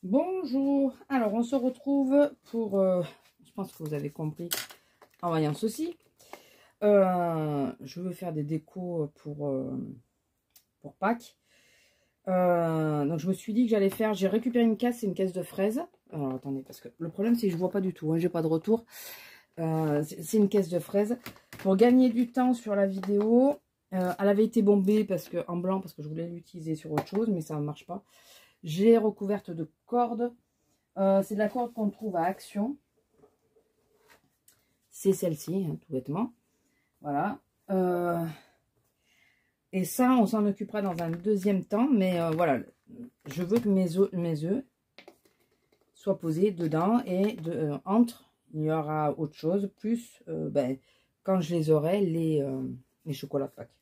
Bonjour, alors on se retrouve pour, je pense que vous avez compris en voyant ceci. Je veux faire des décos pour Pâques. Donc je me suis dit que j'allais faire, j'ai récupéré une caisse, c'est une caisse de fraises. Alors attendez, parce que le problème c'est que je vois pas du tout, hein, j'ai pas de retour. C'est une caisse de fraises. Pour gagner du temps sur la vidéo, elle avait été bombée en blanc parce que je voulais l'utiliser sur autre chose, mais ça ne marche pas. J'ai recouverte de corde. C'est de la corde qu'on trouve à Action. C'est celle-ci, hein, tout bêtement. Voilà. Et ça, on s'en occupera dans un deuxième temps. Mais voilà, je veux que mes œufs soient posés dedans. Et entre, il y aura autre chose. Plus, quand je les aurai, les chocolats de Pâques.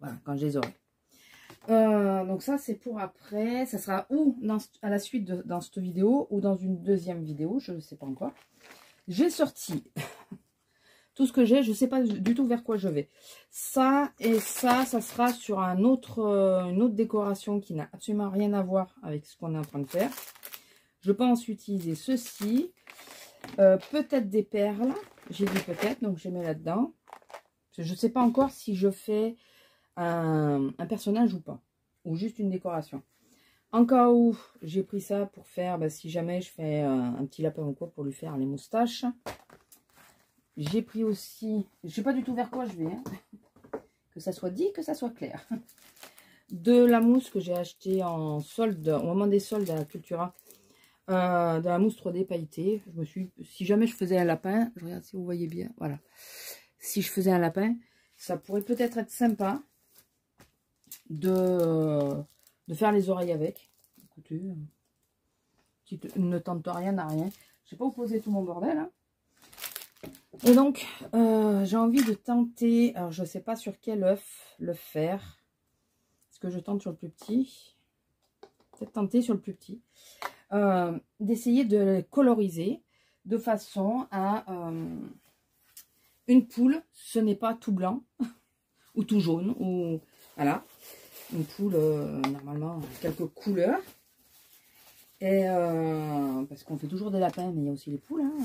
Voilà, quand je les aurai. Donc ça c'est pour après, ça sera ou à la suite dans cette vidéo ou dans une deuxième vidéo, je ne sais pas encore. J'ai sorti tout ce que j'ai, je ne sais pas du tout vers quoi je vais. Ça et ça sera sur une autre décoration qui n'a absolument rien à voir avec ce qu'on est en train de faire. Je pense utiliser ceci, peut-être des perles, j'ai dit peut-être, donc je les mets là-dedans. Je ne sais pas encore si je fais un personnage ou pas, ou juste une décoration. En cas où, j'ai pris ça pour faire, si jamais je fais un petit lapin ou quoi, pour lui faire les moustaches. J'ai pris aussi, je sais pas du tout vers quoi je vais, hein, que ça soit dit, que ça soit clair. De la mousse que j'ai acheté en solde, au moment des soldes à Cultura, de la mousse 3D pailletée. Je me suis, si jamais je faisais un lapin, je regarde si vous voyez bien, voilà. Si je faisais un lapin, ça pourrait peut-être être sympa de faire les oreilles avec. Écoutez, qui ne tente rien à rien. Je sais pas où poser tout mon bordel. Hein. Et donc, j'ai envie de tenter. Alors, je sais pas sur quel œuf le faire. Est-ce que je tente sur le plus petit? Peut-être tenter sur le plus petit. D'essayer de les coloriser de façon à une poule. Ce n'est pas tout blanc ou tout jaune. Ou voilà. Une poule, normalement, quelques couleurs. Et parce qu'on fait toujours des lapins, mais il y a aussi les poules. Hein.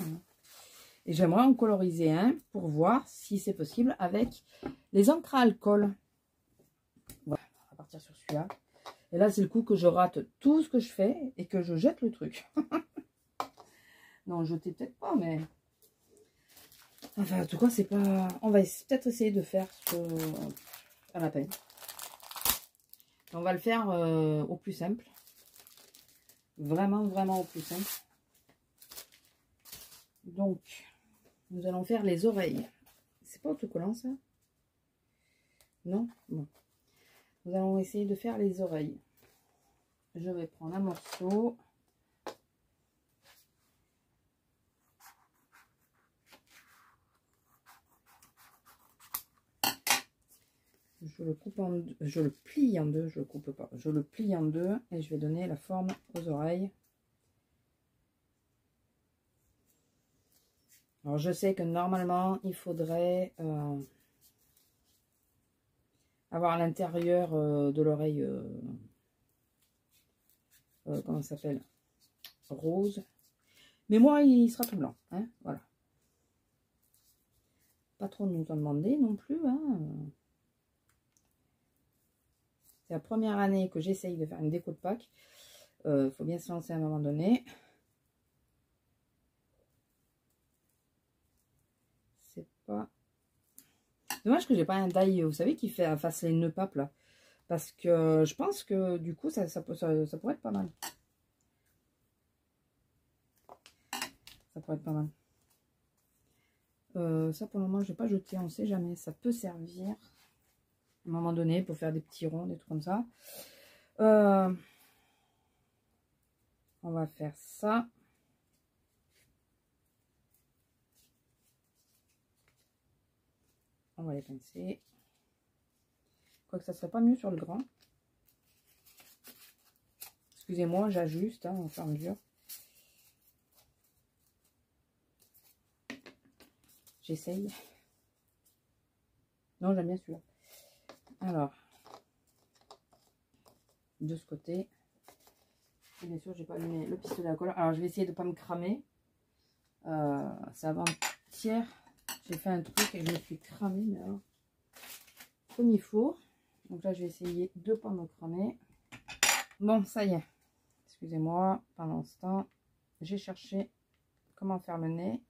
Et j'aimerais en coloriser un pour voir si c'est possible avec les encres à alcool. Voilà, on va partir sur celui-là. Et là, c'est le coup que je rate tout ce que je fais et que je jette le truc. Non, jeter peut-être pas, mais... Enfin, en tout cas, c'est pas... On va peut-être essayer de faire un lapin. On va le faire au plus simple. Vraiment, vraiment au plus simple. Donc, nous allons faire les oreilles. C'est pas autocollant, ça? Non? Bon. Nous allons essayer de faire les oreilles. Je vais prendre un morceau. Je le coupe en deux, je le plie en deux, je le coupe pas, je le plie en deux et je vais donner la forme aux oreilles. Alors je sais que normalement il faudrait avoir à l'intérieur de l'oreille, comment ça s'appelle, rose. Mais moi il sera tout blanc, hein, voilà. Pas trop nous en demander non plus, hein. C'est la première année que j'essaye de faire une déco de Pâques. Faut bien se lancer à un moment donné. C'est pas... Dommage que j'ai pas un die, vous savez, qui fasse les nœuds papes là. Parce que je pense que du coup, ça pourrait être pas mal. Ça pourrait être pas mal. Ça pour le moment, je vais pas jeter, on sait jamais. Ça peut servir à un moment donné pour faire des petits ronds, des trucs comme ça. On va faire ça. On va les pincer. Quoique ça serait pas mieux sur le grand. Excusez-moi, j'ajuste hein, au fur et à mesure. J'essaye. Non, j'aime bien celui-là. Alors, de ce côté. Et bien sûr, j'ai pas allumé le pistolet à colle. Alors, je vais essayer de ne pas me cramer. C'est avant-hier. J'ai fait un truc et je me suis cramé, mais alors, comme il faut. Donc là, je vais essayer de ne pas me cramer. Bon, ça y est. Excusez-moi, pendant ce temps, j'ai cherché comment faire le nez.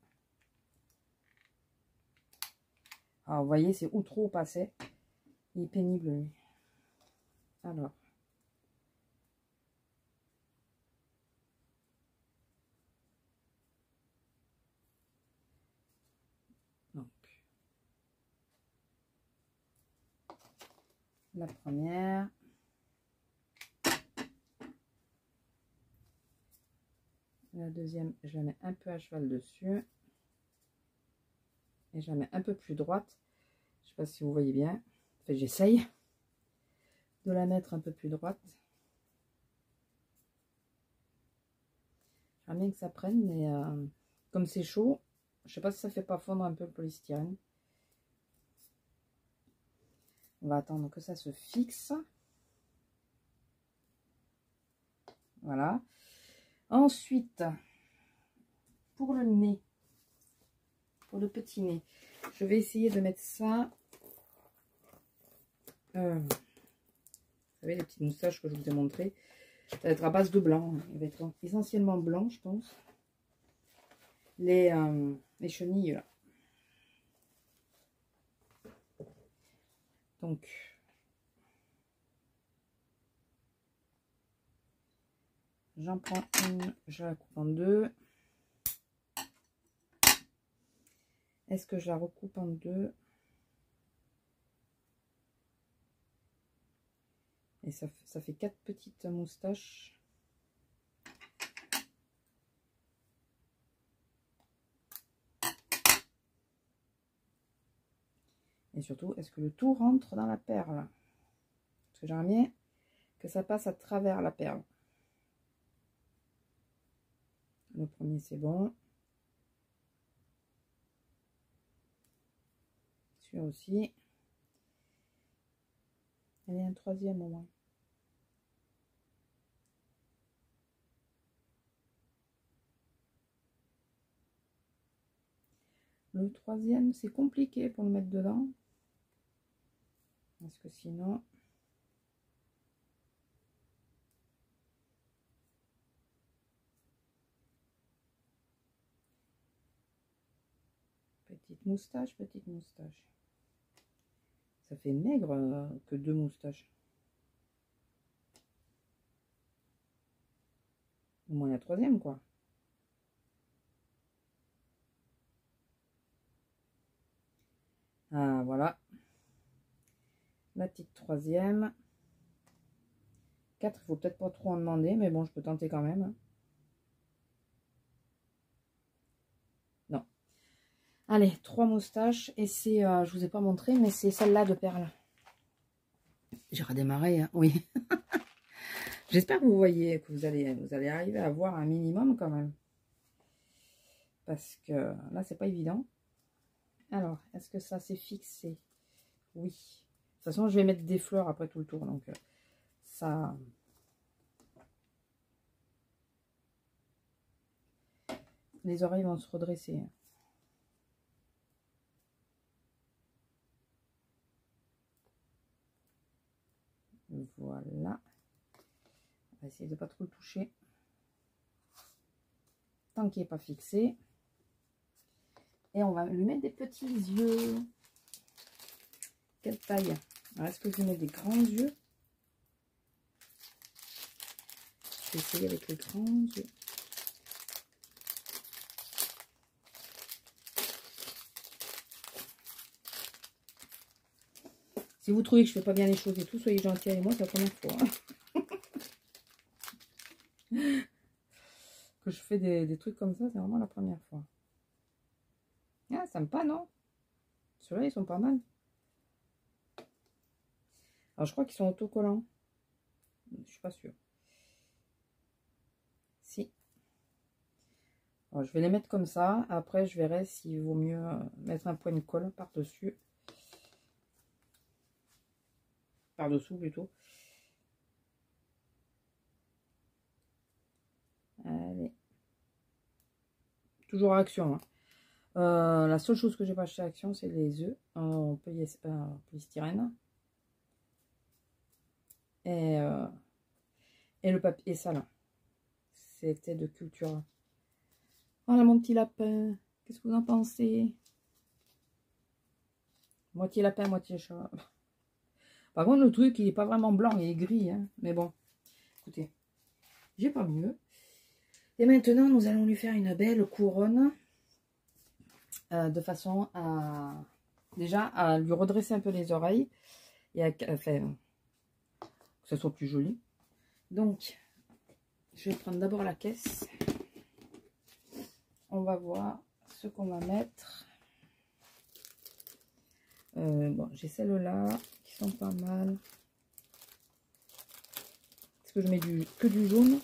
Alors, vous voyez, c'est ou trop passé. Il est pénible, lui. Alors. Donc. La première. La deuxième, je la mets un peu à cheval dessus. Et je la mets un peu plus droite. Je ne sais pas si vous voyez bien. Enfin, j'essaye de la mettre un peu plus droite. J'aimerais bien que ça prenne, mais comme c'est chaud, je ne sais pas si ça ne fait pas fondre un peu le polystyrène. On va attendre que ça se fixe. Voilà. Ensuite, pour le nez, pour le petit nez, je vais essayer de mettre ça. Vous savez, les petites moustaches que je vous ai montrées, ça va être à base de blanc. Il va être essentiellement blanc, je pense. Les chenilles, là. Donc, j'en prends une, je la coupe en deux. Est-ce que je la recoupe en deux? Et ça fait 4 petites moustaches. Et surtout, est-ce que le tout rentre dans la perle? Parce que j'aimerais bien que ça passe à travers la perle. Le premier, c'est bon. Celui-là aussi. Il y a un troisième au moins. Le troisième, c'est compliqué pour le mettre dedans. Parce que sinon... Petite moustache, petite moustache. Ça fait maigre que 2 moustaches. Au moins la troisième, quoi. Ah, voilà. La petite troisième. 4, il faut peut-être pas trop en demander, mais bon, je peux tenter quand même. Non. Allez, 3 moustaches. Et c'est, je vous ai pas montré, mais c'est celle-là de perles. J'ai redémarré, hein. Oui. J'espère que vous voyez, que vous allez arriver à voir un minimum quand même. Parce que là, c'est pas évident. Alors, est-ce que ça s'est fixé? Oui. De toute façon, je vais mettre des fleurs après tout le tour. Donc, ça... Les oreilles vont se redresser. Voilà. On va essayer de ne pas trop le toucher. Tant qu'il n'est pas fixé. Et on va lui mettre des petits yeux. Quelle taille? Alors, est-ce que je vais mettre des grands yeux? Je vais essayer avec les grands yeux. Si vous trouvez que je ne fais pas bien les choses et tout, soyez gentils avec moi, c'est la première fois. Que je fais des trucs comme ça, c'est vraiment la première fois. Ah, sympa, non? Ceux-là, ils sont pas mal. Alors, je crois qu'ils sont autocollants. Je suis pas sûre. Si. Alors, je vais les mettre comme ça. Après, je verrai s'il vaut mieux mettre un point de colle par-dessus. Par-dessous, plutôt. toujours à Action. Hein. La seule chose que j'ai pas acheté à Action, c'est les œufs en polystyrène. Et le papier salin. C'était de Cultura. Voilà mon petit lapin. Qu'est-ce que vous en pensez? Moitié lapin, moitié chat. Par contre, le truc, il n'est pas vraiment blanc, il est gris. Hein. Mais bon, écoutez, j'ai pas mieux. Et maintenant, nous allons lui faire une belle couronne. De façon à... Déjà, à lui redresser un peu les oreilles. Et à faire que ce soit plus joli. Donc, je vais prendre d'abord la caisse. On va voir ce qu'on va mettre. Bon, j'ai celles-là qui sont pas mal. Est-ce que je mets que du jaune?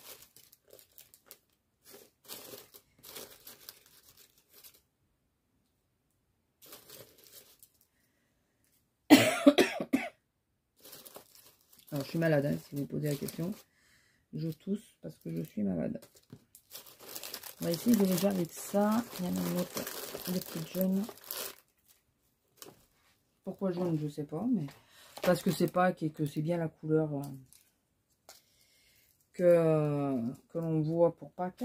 Alors, je suis malade, hein, si vous posez la question. Je tousse parce que je suis malade. On va essayer déjà avec ça. Il y en a une autre, des petites jaunes. Pourquoi jaune, je sais pas, mais parce que c'est Pâques et que c'est bien la couleur que l'on voit pour Pâques.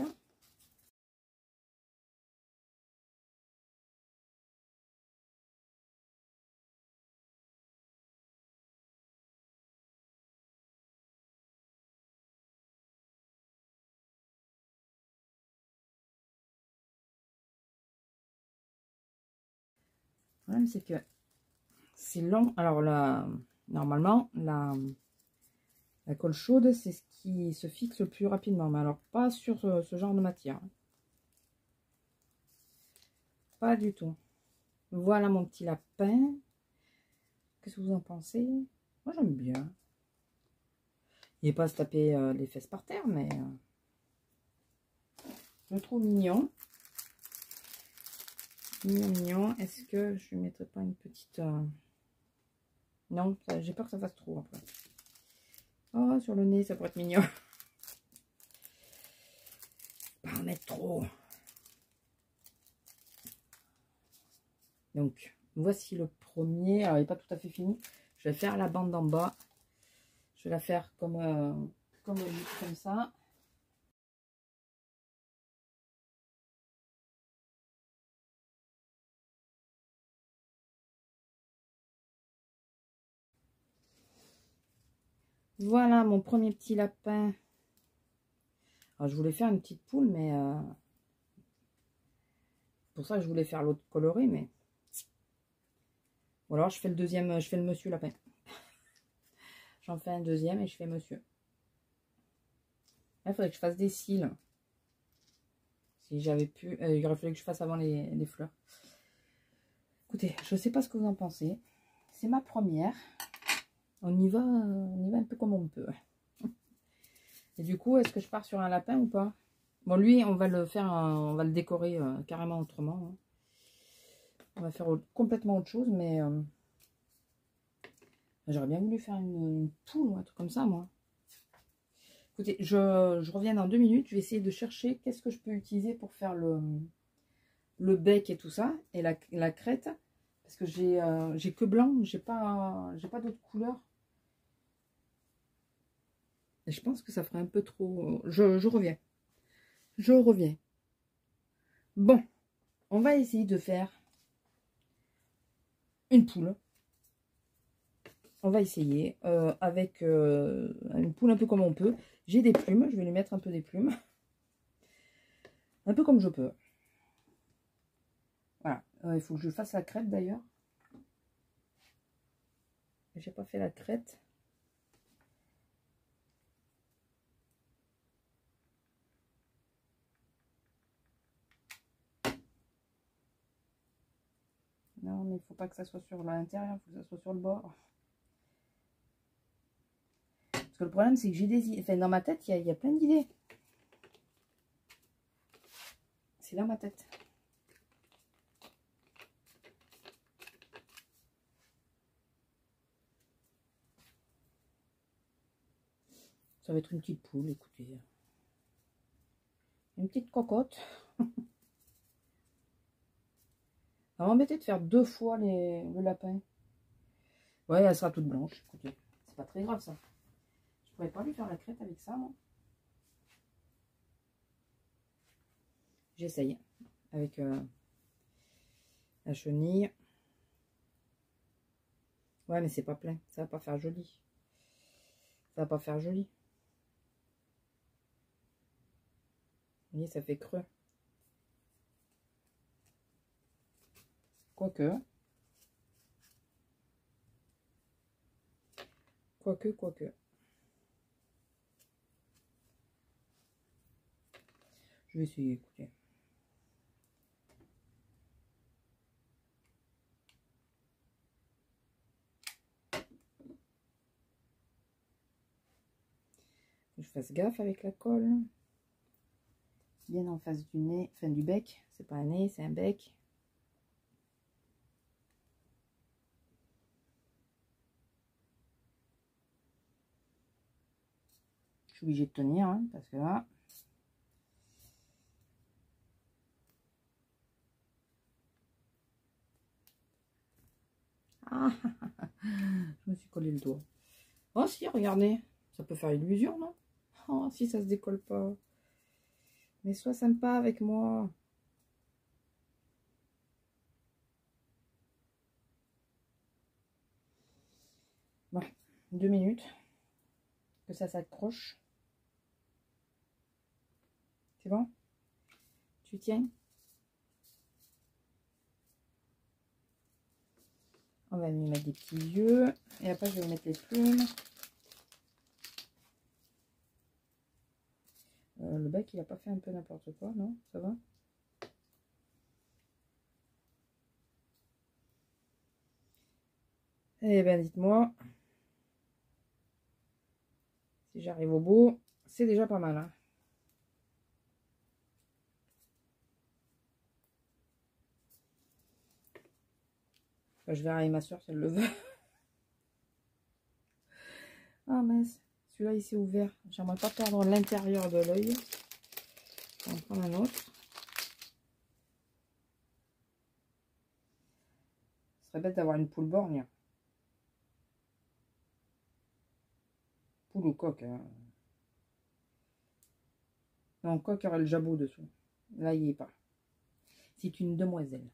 Le problème, c'est que c'est long. Alors là, normalement, la colle chaude, c'est ce qui se fixe le plus rapidement. Mais alors, pas sur ce genre de matière. Pas du tout. Voilà mon petit lapin. Qu'est-ce que vous en pensez? Moi, j'aime bien. Il n'est pas à se taper les fesses par terre, mais je le trouve mignon. Mignon, mignon. Est-ce que je ne mettrai pas une petite... Non, j'ai peur que ça fasse trop après. Oh, sur le nez, ça pourrait être mignon. Pas en mettre trop. Donc, voici le premier. Alors, il n'est pas tout à fait fini. Je vais faire la bande d'en bas. Je vais la faire comme ça. Voilà mon premier petit lapin. Alors, je voulais faire une petite poule, mais pour ça je voulais faire l'autre coloré, mais ou alors je fais le deuxième, je fais le monsieur lapin. J'en fais un deuxième et je fais monsieur. Là, il faudrait que je fasse des cils. Si j'avais pu, il aurait fallu que je fasse avant les fleurs. Écoutez, je sais pas ce que vous en pensez. C'est ma première. On y va un peu comme on peut. Et du coup, est-ce que je pars sur un lapin ou pas? Bon, lui, on va le faire, on va le décorer carrément autrement. Hein. On va faire complètement autre chose, mais j'aurais bien voulu faire une poule ou un truc comme ça, moi. Écoutez, je reviens dans 2 minutes. Je vais essayer de chercher qu'est-ce que je peux utiliser pour faire le bec et tout ça, et la crête. Parce que j'ai que blanc, j'ai pas d'autres couleurs. Et je pense que ça ferait un peu trop... Je reviens. Je reviens. Bon, on va essayer de faire une poule. On va essayer avec une poule un peu comme on peut. J'ai des plumes, je vais lui mettre un peu des plumes. Un peu comme je peux. Voilà, il faut que je fasse la crête d'ailleurs. J'ai pas fait la crête. Non, mais il faut pas que ça soit sur l'intérieur, il faut que ça soit sur le bord. Parce que le problème, c'est que j'ai des idées. Enfin, dans ma tête, il y a plein d'idées. C'est dans ma tête. Ça va être une petite poule, écoutez. Une petite cocotte. Ça m'embêtait de faire 2 fois le lapin. Ouais, elle sera toute blanche. Écoutez, c'est pas très grave ça. Je pourrais pas lui faire la crête avec ça, moi. J'essaye avec la chenille. Ouais, mais c'est pas plein. Ça va pas faire joli. Ça va pas faire joli. Vous voyez, ça fait creux. Quoique. Quoique. Je vais essayer, écoutez. Je fasse gaffe avec la colle. Bien en face du nez, enfin du bec. C'est pas un nez, c'est un bec. Je suis obligée de tenir, hein, parce que là... Ah, je me suis collé le doigt. Oh si, regardez, ça peut faire illusion, non? Oh, si ça se décolle pas. Mais sois sympa avec moi. Bon, 2 minutes. Que ça s'accroche. C'est bon? Tu tiens? On va lui mettre des petits yeux. Et après, je vais mettre les plumes. Le bec, il a pas fait un peu n'importe quoi, non? Ça va? Eh ben, dites-moi. Si j'arrive au bout, c'est déjà pas mal, hein. Enfin, je verrai avec ma soeur si elle le veut. Ah mince, celui-là il s'est ouvert. J'aimerais pas perdre l'intérieur de l'œil. Je vais en prendre un autre. Ce serait bête d'avoir une poule borgne. Poule ou coq, hein. Non, coq aurait le jabot dessous. Là, il n'y est pas. C'est une demoiselle.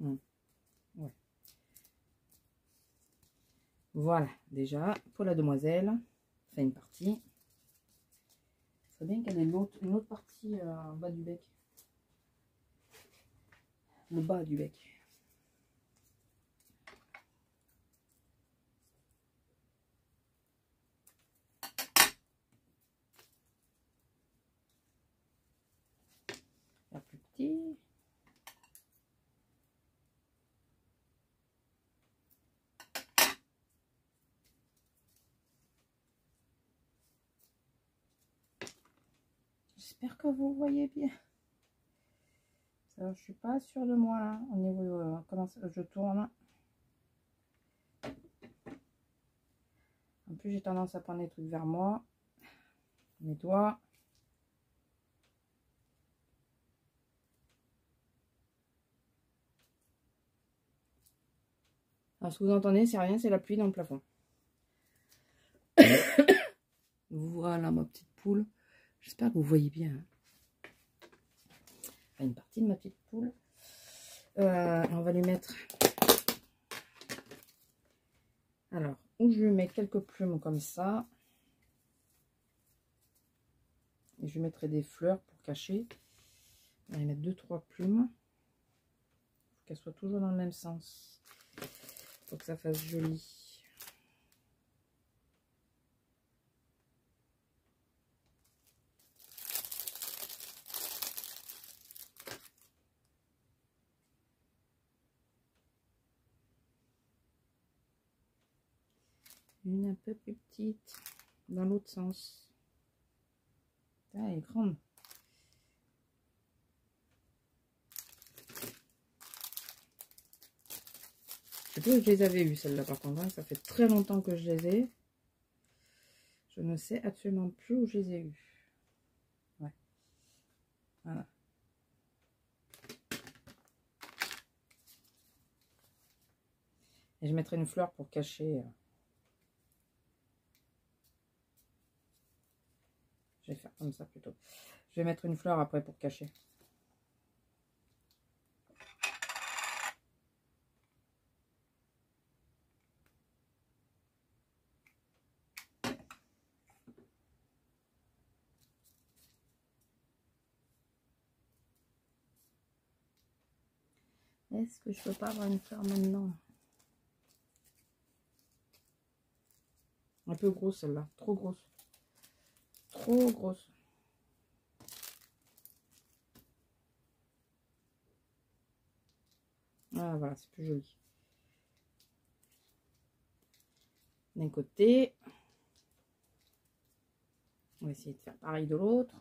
Ouais. Voilà, déjà, pour la demoiselle, fait une partie. Il serait bien qu'elle ait une autre partie en bas du bec. Le bas du bec. La plus petit. J'espère que vous voyez bien. Ça, je suis pas sûre de moi là, au niveau comment je tourne. En plus, j'ai tendance à prendre les trucs vers moi. Mes doigts. Alors, ce que vous entendez, c'est rien, c'est la pluie dans le plafond. Voilà ma petite poule. J'espère que vous voyez bien. Enfin, une partie de ma petite poule. On va lui mettre... Alors, où je lui mets quelques plumes comme ça. Et je lui mettrai des fleurs pour cacher. On va lui mettre 2-3 plumes. Faut qu'elles soient toujours dans le même sens. Faut que ça fasse joli. Une un peu plus petite dans l'autre sens. Ah, elle est grande. sais plus où je les avais eues, celles-là, par contre. Hein. Ça fait très longtemps que je les ai. Je ne sais absolument plus où je les ai eues. Ouais. Voilà. Et je mettrai une fleur pour cacher. Je vais faire comme ça plutôt. Je vais mettre une fleur après pour cacher. Est-ce que je peux pas avoir une fleur maintenant? Un peu grosse celle-là, trop grosse. Trop grosse. Ah voilà, c'est plus joli. D'un côté. On va essayer de faire pareil de l'autre.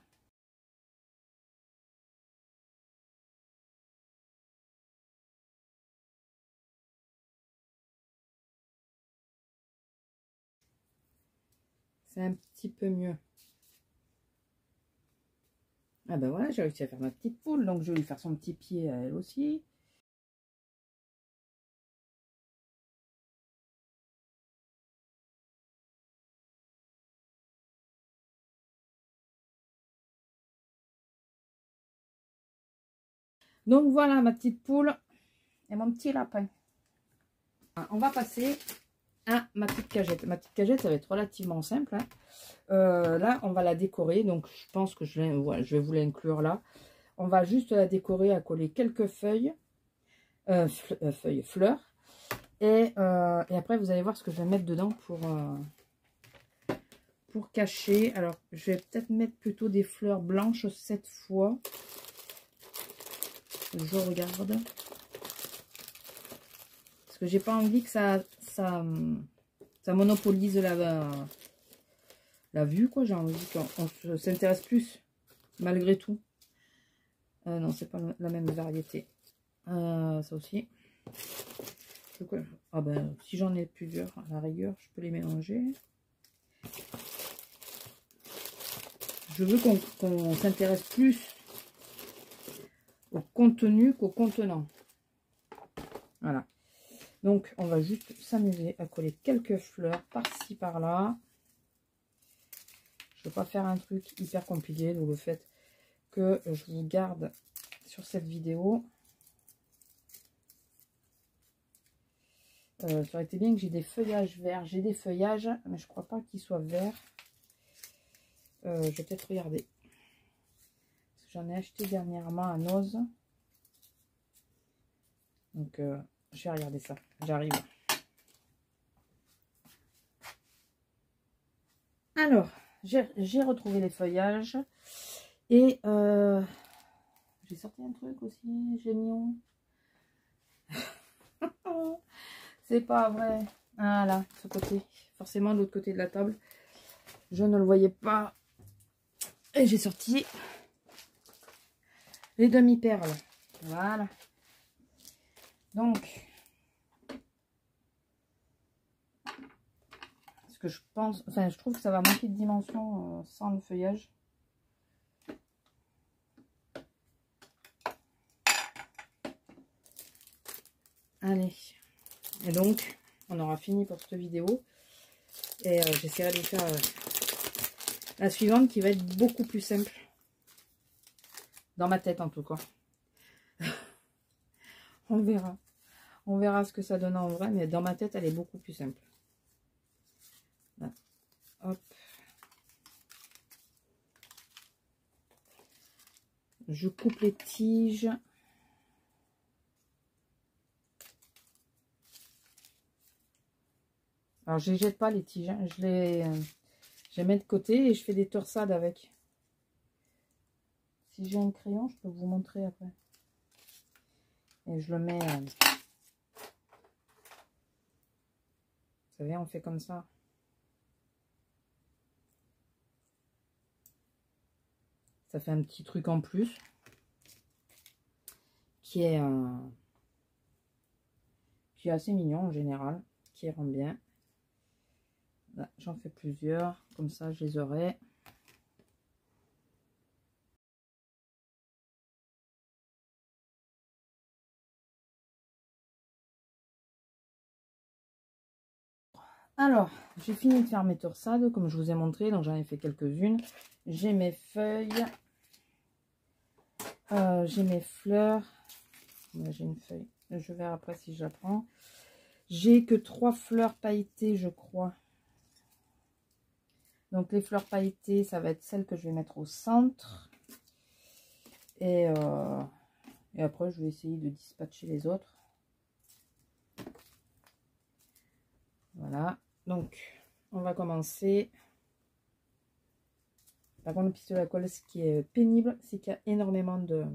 C'est un petit peu mieux. Ah ben voilà, j'ai réussi à faire ma petite poule, donc je vais lui faire son petit pied à elle aussi. Donc voilà ma petite poule et mon petit lapin. On va passer à ma petite cagette. Ma petite cagette, ça va être relativement simple. Hein. Là, on va la décorer, donc je pense que je vais vous l'inclure là. On va juste la décorer à coller quelques feuilles, fleurs. Et après, vous allez voir ce que je vais mettre dedans pour cacher. Alors, je vais peut-être mettre plutôt des fleurs blanches cette fois. Je regarde. Parce que j'ai pas envie que ça monopolise la vue, quoi. J'ai envie qu'on s'intéresse plus, malgré tout. Non, c'est pas la même variété. Ça aussi. Ah ben, si j'en ai plusieurs, à la rigueur, je peux les mélanger. Je veux qu'on s'intéresse plus au contenu qu'au contenant. Voilà. Donc, on va juste s'amuser à coller quelques fleurs par-ci, par-là. Je ne veux pas faire un truc hyper compliqué, donc le fait que je vous garde sur cette vidéo. Ça aurait été bien que j'ai des feuillages verts. J'ai des feuillages, mais je ne crois pas qu'ils soient verts. Je vais peut-être regarder. J'en ai acheté dernièrement à Noz. Donc, je vais regarder ça. J'arrive. Alors, j'ai retrouvé les feuillages. Et j'ai sorti un truc aussi, génial. C'est pas vrai. Ah là, ce côté. Forcément, de l'autre côté de la table. Je ne le voyais pas. Et j'ai sorti les demi-perles. Voilà. Donc, ce que je pense, enfin, je trouve que ça va manquer de dimension sans le feuillage. Allez. Et donc, on aura fini pour cette vidéo. Et j'essaierai de faire la suivante qui va être beaucoup plus simple. Dans ma tête en tout cas. On verra. On verra ce que ça donne en vrai, mais dans ma tête, elle est beaucoup plus simple. Là. Hop. Je coupe les tiges. Alors, je les jette pas les tiges. Hein. Je les mets de côté et je fais des torsades avec. Si j'ai un crayon, je peux vous montrer après. Et je le mets... vous savez, on fait comme ça. Ça fait un petit truc en plus. Qui est qui est assez mignon en général, qui rend bien. J'en fais plusieurs, comme ça je les aurai. Alors, j'ai fini de faire mes torsades, comme je vous ai montré, donc j'en ai fait quelques-unes. J'ai mes feuilles, j'ai mes fleurs. J'ai une feuille, je verrai après si je la prends. J'ai que 3 fleurs pailletées, je crois. Donc les fleurs pailletées, ça va être celles que je vais mettre au centre. Et après, je vais essayer de dispatcher les autres. Voilà. Donc, on va commencer. Par contre, le pistolet à colle, ce qui est pénible, c'est qu'il y a énormément de...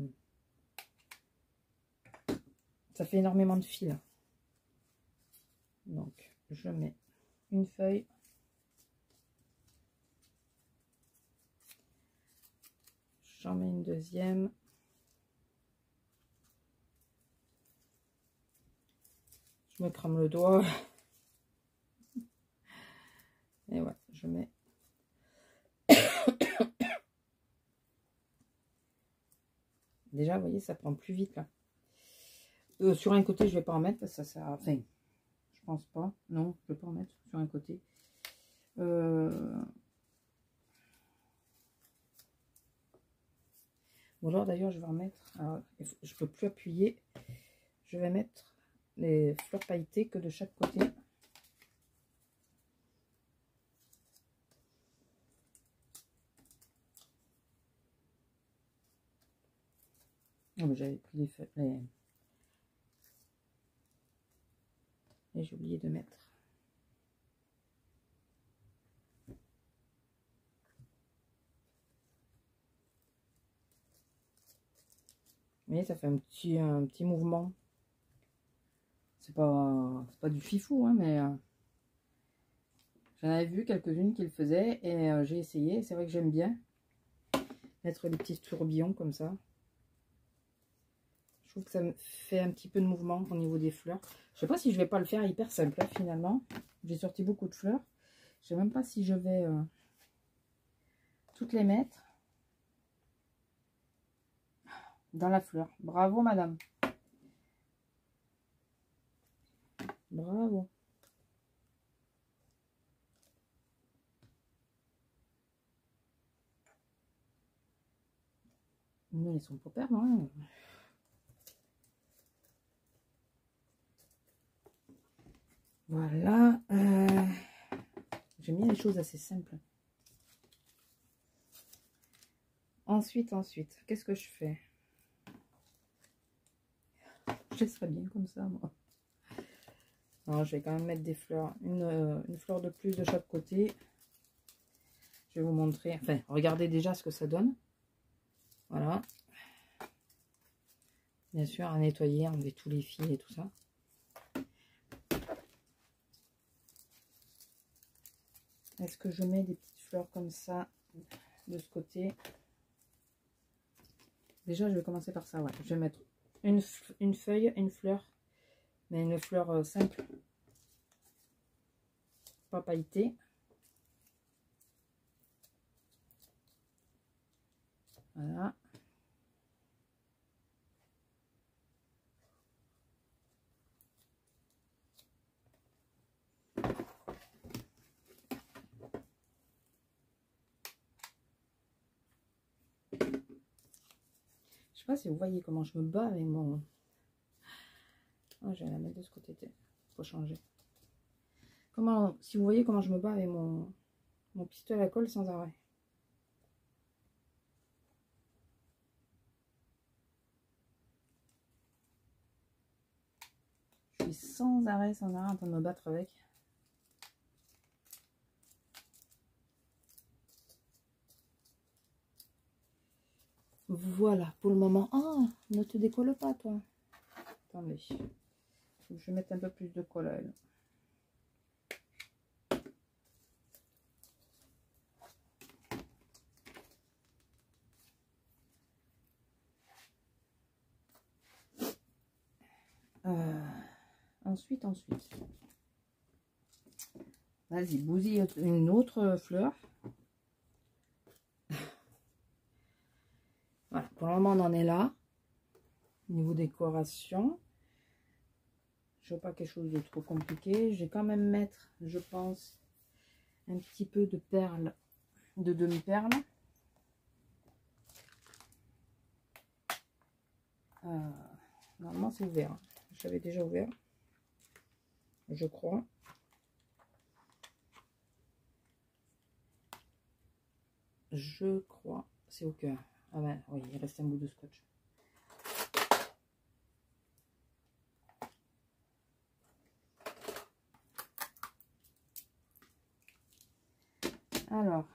Ça fait énormément de fils. Donc, je mets une feuille. J'en mets une deuxième. Je me crame le doigt. Et ouais, je mets... Déjà, vous voyez, ça prend plus vite là. Sur un côté, je vais pas en mettre parce que ça sert à... Enfin, je pense pas. Non, je vais pas en mettre sur un côté. Ou alors d'ailleurs, je vais en mettre... Alors, je peux plus appuyer. Je vais mettre les fleurs pailletées que de chaque côté. Oh, mais j'avais pris les feuilles. Et j'ai oublié de mettre. Vous voyez, ça fait un petit mouvement. C'est pas du fifou, hein, mais j'en avais vu quelques-unes qui le faisaient et j'ai essayé. C'est vrai que j'aime bien mettre les petits tourbillons comme ça. Je trouve que ça me fait un petit peu de mouvement au niveau des fleurs. Je sais pas si je vais pas le faire hyper simple hein, finalement. J'ai sorti beaucoup de fleurs. Je sais même pas si je vais toutes les mettre dans la fleur. Bravo madame. Bravo. Mais ils sont pas perdants. Hein. Voilà. J'aime bien les choses assez simples. Ensuite, qu'est-ce que je fais? Je laisserai bien comme ça, moi. Alors, je vais quand même mettre des fleurs. Une fleur de plus de chaque côté. Je vais vous montrer. Enfin, regardez déjà ce que ça donne. Voilà. Bien sûr, à nettoyer, enlever tous les fils et tout ça. Est-ce que je mets des petites fleurs comme ça de ce côté? Déjà, je vais commencer par ça. Ouais. Je vais mettre une feuille, une fleur, mais une fleur simple, pas pailletée. Voilà. Je sais pas si vous voyez comment je me bats avec mon... Oh, je vais la mettre de ce côté. Faut changer. Si vous voyez comment je me bats avec mon pistolet à colle sans arrêt. Je suis sans arrêt en train de me battre avec. Voilà, pour le moment. Oh, ne te décolle pas, toi. Attendez. Faut que je mette un peu plus de colle à elle. ensuite. Vas-y, bousille une autre fleur. Voilà, pour le moment, on en est là. Niveau décoration. Je veux pas quelque chose de trop compliqué. Je vais quand même mettre, je pense, un petit peu de perles, de demi-perles. Normalement, c'est ouvert. J'avais déjà ouvert, je crois. Je crois. C'est au cœur. Ah ben oui, il reste un bout de scotch. Alors.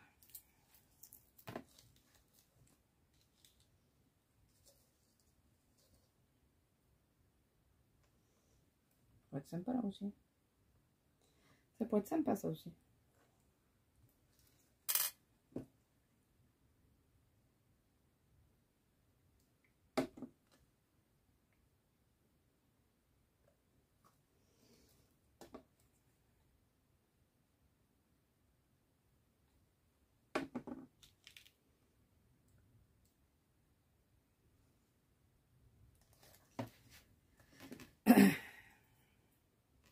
Ça pourrait être sympa là aussi. Ça pourrait être sympa ça aussi.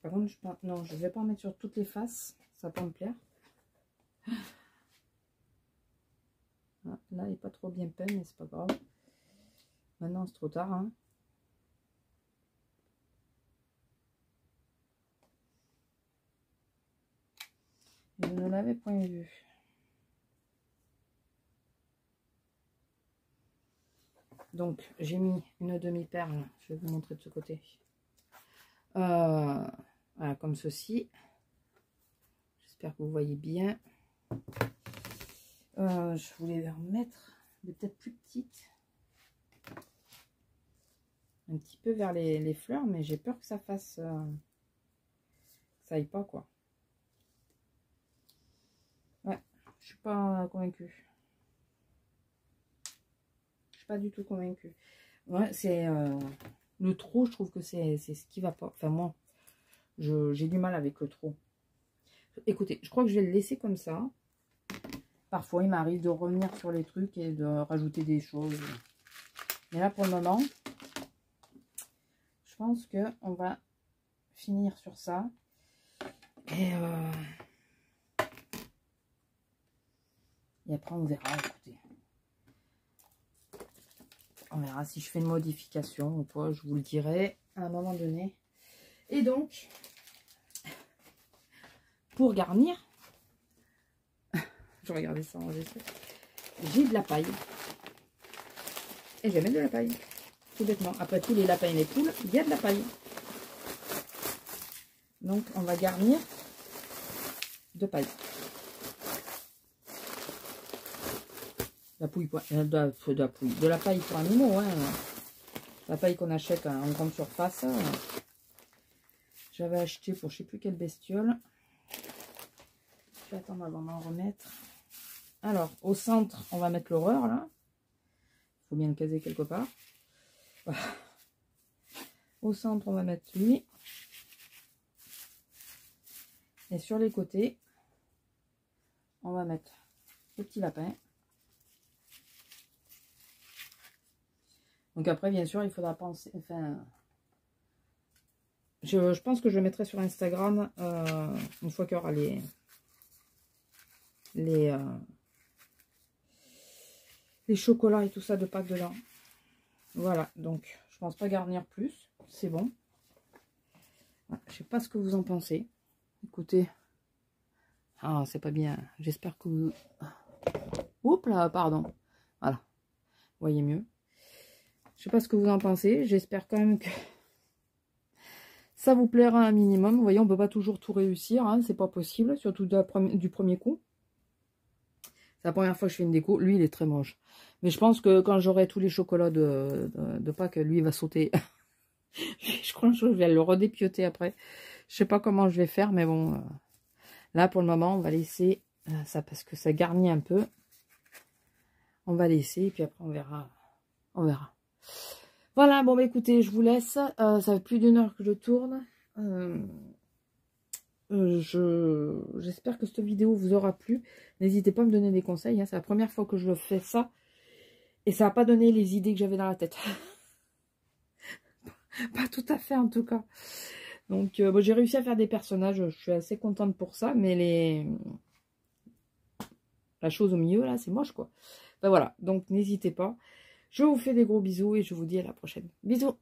Par contre, non, je vais pas en mettre sur toutes les faces. Ça va pas me plaire. Ah, là, il n'est pas trop bien peint, mais c'est pas grave. Maintenant, c'est trop tard. Hein. Je ne l'avais point vu. Donc, j'ai mis une demi-perle. Je vais vous montrer de ce côté. Voilà, comme ceci. J'espère que vous voyez bien. Je voulais en mettre des peut-être plus petites. Un petit peu vers les fleurs, mais j'ai peur que ça fasse... ça aille pas, quoi. Ouais, je suis pas convaincue. Je suis pas du tout convaincue. Ouais, c'est... le trop, je trouve que c'est ce qui va pas. Enfin, moi, j'ai du mal avec le trop. Écoutez, je crois que je vais le laisser comme ça. Parfois, il m'arrive de revenir sur les trucs et de rajouter des choses. Mais là, pour le moment, je pense qu'on va finir sur ça. Et après, on verra, écoutez. On verra si je fais une modification ou pas, je vous le dirai à un moment donné. Et donc, pour garnir, je regardais ça enregistrer, j'ai de la paille. Et je vais mettre de la paille, tout bêtement. Après tous les lapins et les poules, il y a de la paille. Donc, on va garnir de paille. De la paille pour animaux, hein. La paille qu'on achète en grande surface. J'avais acheté pour je sais plus quelle bestiole. Je vais attendre avant d'en remettre. Alors, au centre, on va mettre l'horreur, là. Il faut bien le caser quelque part. Voilà. Au centre, on va mettre lui. Et sur les côtés, on va mettre le petit lapin. Donc après, bien sûr, il faudra penser... Enfin, je pense que je le mettrai sur Instagram une fois qu'il y aura les chocolats et tout ça de Pâques dedans. Voilà, donc je pense pas garnir plus. C'est bon. Voilà, je sais pas ce que vous en pensez. Écoutez. Ah, c'est pas bien. J'espère que vous... Oups là, pardon. Voilà. Vous voyez mieux. Je sais pas ce que vous en pensez. J'espère quand même que ça vous plaira un minimum. Vous voyez, on peut pas toujours tout réussir. Hein, c'est pas possible. Surtout du premier coup. C'est la première fois que je fais une déco. Lui, il est très moche. Mais je pense que quand j'aurai tous les chocolats de Pâques, lui, il va sauter. Je crois que je vais le redépioter après. Je sais pas comment je vais faire. Mais bon, là, pour le moment, on va laisser ça parce que ça garnit un peu. On va laisser. Et puis après, on verra. On verra. Voilà, bon, bah, écoutez, je vous laisse. Ça fait plus d'1 heure que je tourne. J'espère que cette vidéo vous aura plu. N'hésitez pas à me donner des conseils. Hein. C'est la première fois que je fais ça. Et ça n'a pas donné les idées que j'avais dans la tête. Pas tout à fait en tout cas. Donc bon, j'ai réussi à faire des personnages. Je suis assez contente pour ça. Mais la chose au milieu là, c'est moche quoi. Ben voilà. Donc n'hésitez pas. Je vous fais des gros bisous et je vous dis à la prochaine. Bisous.